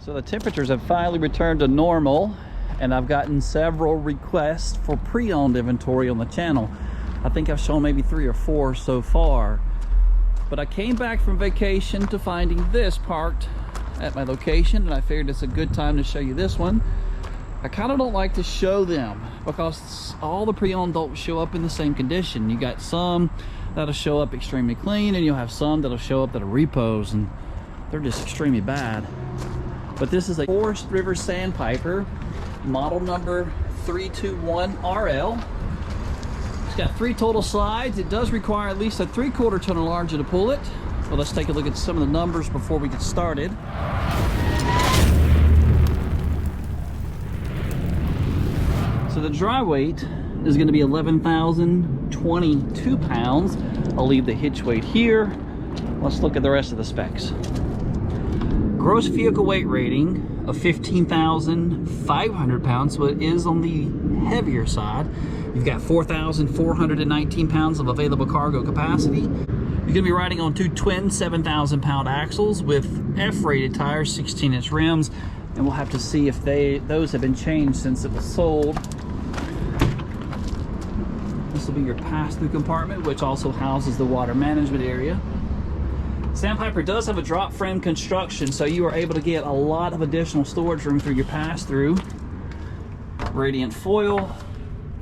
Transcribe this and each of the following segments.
So the temperatures have finally returned to normal, and I've gotten several requests for pre-owned inventory on the channel. I think I've shown maybe 3 or 4 so far. But I came back from vacation to finding this parked at my location, and I figured it's a good time to show you this one. I kind of don't like to show them because all the pre-owned don't show up in the same condition. You got some that'll show up extremely clean, and you'll have some that'll show up that are repos, and they're just extremely bad. But this is a Forest River Sandpiper, model number 321RL. It's got 3 total slides. It does require at least a 3/4 ton of larger to pull it. Well, let's take a look at some of the numbers before we get started. So the dry weight is going to be 11,022 pounds. I'll leave the hitch weight here. Let's look at the rest of the specs. Gross vehicle weight rating of 15,500 pounds, so it is on the heavier side. You've got 4,419 pounds of available cargo capacity. You're going to be riding on 2 twin 7,000 pound axles with F-rated tires, 16-inch rims, and we'll have to see if those have been changed since it was sold. This will be your pass-through compartment, which also houses the water management area. Sandpiper does have a drop frame construction, so you are able to get a lot of additional storage room through your pass-through. Radiant foil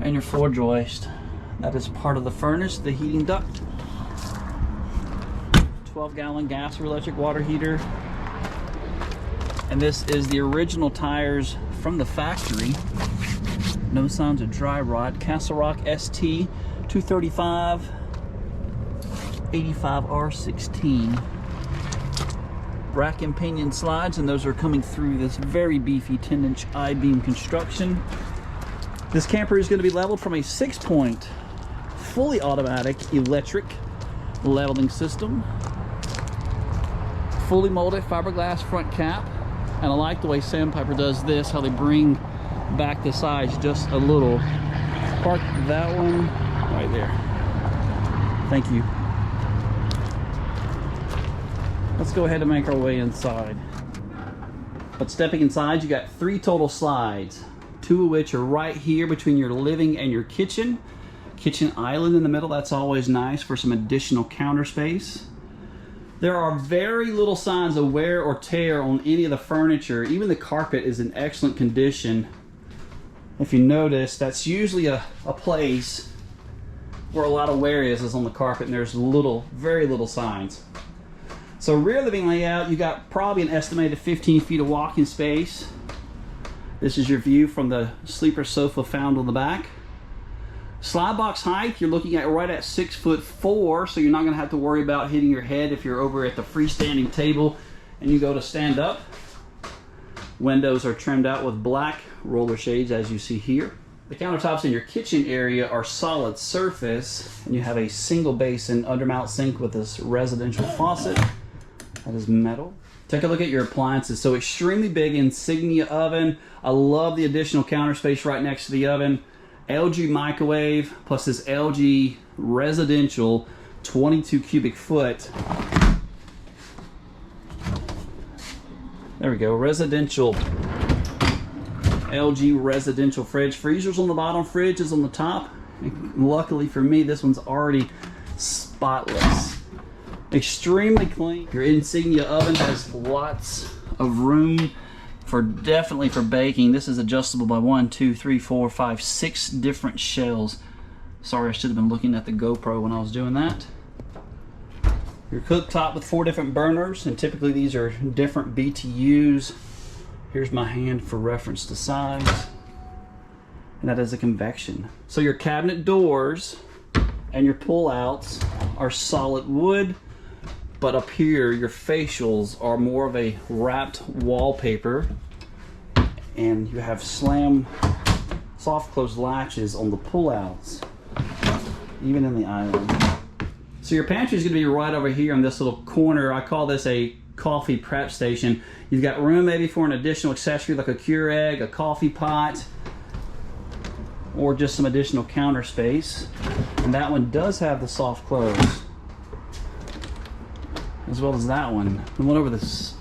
and your floor joist. That is part of the furnace, the heating duct. 12-gallon gas or electric water heater. And this is the original tires from the factory. No signs of dry rot. Castle Rock ST 235 85R16. Rack and pinion slides, and those are coming through this very beefy 10-inch I-beam construction. This camper is going to be leveled from a 6-point fully automatic electric leveling system. Fully molded fiberglass front cap, and I like the way Sandpiper does this, how they bring back the sides just a little. Park that one right there. Thank you. Let's go ahead and make our way inside. But stepping inside, you got 3 total slides, 2 of which are right here between your living and your kitchen. Kitchen island in the middle, that's always nice for some additional counter space. There are very little signs of wear or tear on any of the furniture. Even the carpet is in excellent condition. If you notice, that's usually a place where a lot of wear is on the carpet, and there's very little signs. So rear living layout, you got probably an estimated 15 feet of walking space. This is your view from the sleeper sofa found on the back. Slide box height, you're looking at right at 6'4", so you're not gonna have to worry about hitting your head if you're over at the freestanding table and you go to stand up. Windows are trimmed out with black roller shades, as you see here. The countertops in your kitchen area are solid surface, and you have a single basin undermount sink with this residential faucet. That is metal. Take a look at your appliances. So extremely big Insignia oven. I love the additional counter space right next to the oven. LG microwave, plus this LG residential 22 cubic foot. There we go, residential. LG residential fridge. Freezer's on the bottom, fridge is on the top. And luckily for me, this one's already spotless. Extremely clean. Your Insignia oven has lots of room definitely for baking. This is adjustable by 1, 2, 3, 4, 5, 6 different shells. Sorry, I should have been looking at the GoPro when I was doing that. Your cooktop with 4 different burners, and typically these are different BTUs. Here's my hand for reference to size, and that is a convection. So your cabinet doors and your pull-outs are solid wood, but up here your facials are more of a wrapped wallpaper, and you have soft close latches on the pull-outs, even in the island. So your pantry is going to be right over here in this little corner. I call this a coffee prep station. You've got room maybe for an additional accessory like a Keurig, a coffee pot, or just some additional counter space. And that one does have the soft close, as well as that one. The one over this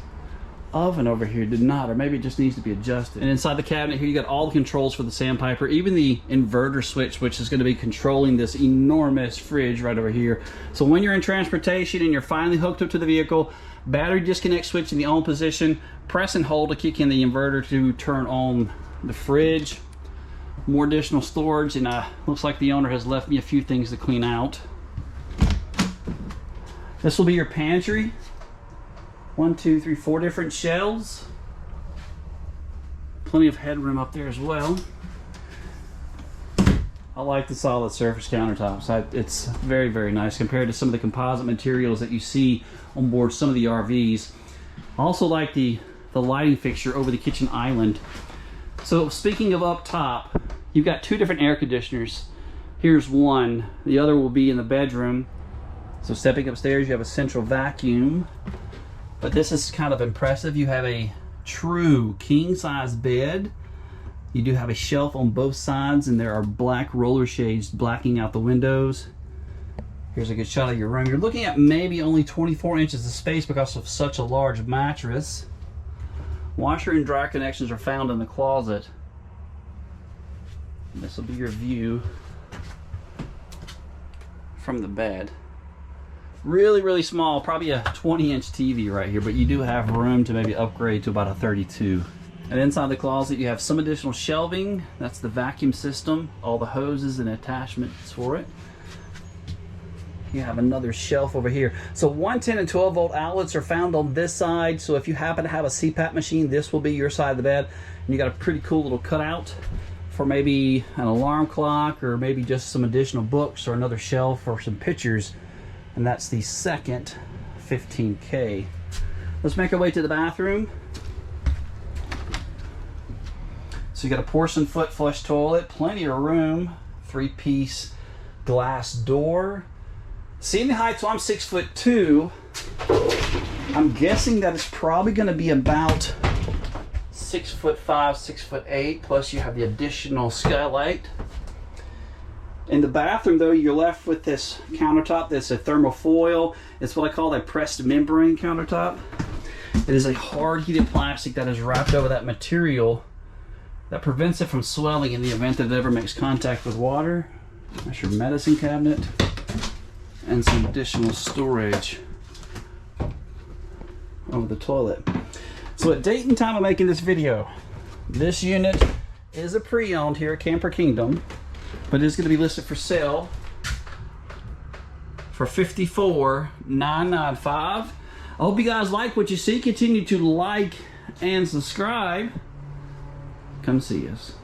oven over here did not, or maybe it just needs to be adjusted. And inside the cabinet here, you got all the controls for the Sandpiper, even the inverter switch, which is going to be controlling this enormous fridge right over here. So when you're in transportation and you're finally hooked up to the vehicle, battery disconnect switch in the on position, press and hold to kick in the inverter to turn on the fridge. More additional storage, and looks like the owner has left me a few things to clean out. This will be your pantry. 1, 2, 3, 4 different shelves. Plenty of headroom up there as well. I like the solid surface countertops. It's very, very nice compared to some of the composite materials that you see on board some of the RVs. I also like the lighting fixture over the kitchen island. So speaking of up top, you've got 2 different air conditioners. Here's one. The other will be in the bedroom. So stepping upstairs, you have a central vacuum. But this is kind of impressive. You have a true king-size bed. You do have a shelf on both sides, and there are black roller shades blacking out the windows. Here's a good shot of your room. You're looking at maybe only 24 inches of space because of such a large mattress. Washer and dryer connections are found in the closet. This will be your view from the bed. Really, really small, probably a 20-inch TV right here, but you do have room to maybe upgrade to about a 32. And inside the closet, you have some additional shelving. That's the vacuum system, all the hoses and attachments for it. You have another shelf over here. So 110 and 12 volt outlets are found on this side. So if you happen to have a CPAP machine, this will be your side of the bed. And you got a pretty cool little cutout for maybe an alarm clock, or maybe just some additional books, or another shelf or some pictures. And that's the second 15K. Let's make our way to the bathroom. So you got a porcelain foot flush toilet, plenty of room, 3-piece glass door. Seeing the height, so I'm 6'2". I'm guessing that it's probably going to be about 6'5", 6'8", plus you have the additional skylight. In the bathroom, though, you're left with this countertop that's a thermofoil. It's what I call a pressed membrane countertop. It is a hard heated plastic that is wrapped over that material that prevents it from swelling in the event that it ever makes contact with water. That's your medicine cabinet and some additional storage over the toilet. So at date and time of making this video, this unit is a pre-owned here at Camper Kingdom, but it's going to be listed for sale for $54,995. I hope you guys like what you see. Continue to like and subscribe. Come see us.